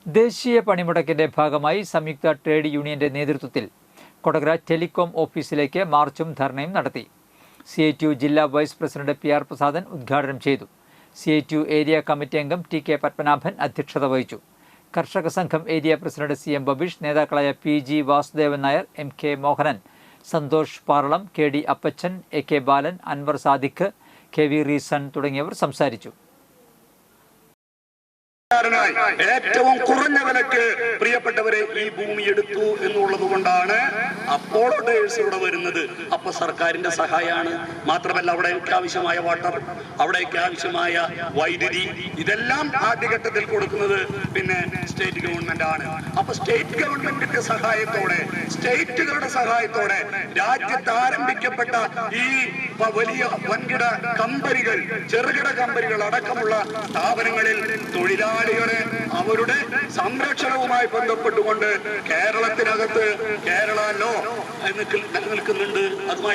ദേശീയ പണിമുടക്കിന്റെ ഭാഗമായി സംയുക്ത ട്രേഡ് യൂണിയന്റെ നേതൃത്വത്തിൽ കൊടകര ടെലികോം ഓഫീസിലേക്ക് മാർച്ചും ധർണയും നടത്തി. CITU ജില്ലാ വൈസ് പ്രസിഡന്റ് PR പ്രസാദൻ ഉദ്ഘാടനം ചെയ്തു. CITU ഏരിയ കമ്മിറ്റി അംഗം TK പത്മനാഭൻ അധ്യക്ഷത വഹിച്ചു. കർഷക സംഘം ഏരിയ പ്രസിഡന്റ് CM ബബീഷ്, നേതാക്കളായ PG Vasudevan Nair, MK Mohanan, Santhosh Paralam, KD Appachan, AK Balan, Anwar Sadiq, KV Rison തുടങ്ങിയവർ സംസാരിച്ചു. ഏറ്റവും കുറഞ്ഞ വിലക്ക് പ്രിയപ്പെട്ടവരെ ഈ ഭൂമി എടുത്തു എന്നുള്ളത് കൊണ്ടാണ് അപ്പോളോ ടയേഴ്സ് ഇവിടെ വരുന്നത്. അപ്പൊ സർക്കാരിന്റെ സഹായമാണ്. മാത്രമല്ല അവിടേക്ക് ആവശ്യമായ വാട്ടർ, അവിടേക്ക് ആവശ്യമായ വൈദ്യുതി, ഇതെല്ലാം ആദ്യഘട്ടത്തിൽ കൊടുക്കുന്നത് പിന്നെ സ്റ്റേറ്റ് ഗവൺമെന്റ് ആണ്. അപ്പൊ സ്റ്റേറ്റ് ഗവൺമെന്റിന്റെ സഹായത്തോടെ, സ്റ്റേറ്റുകളുടെ സഹായത്തോടെ രാജ്യത്ത് ആരംഭിക്കപ്പെട്ട ഈ വലിയ വൻകിട കമ്പനികൾ, ചെറുകിട കമ്പനികൾ അടക്കമുള്ള സ്ഥാപനങ്ങളിൽ തൊഴിലാളികളെ അവരുടെ സംരക്ഷണവുമായി ബന്ധപ്പെട്ടുകൊണ്ട് കേരളത്തിനകത്ത് കേരള ലോ നിൽക്കുന്നുണ്ട്. അതുമായി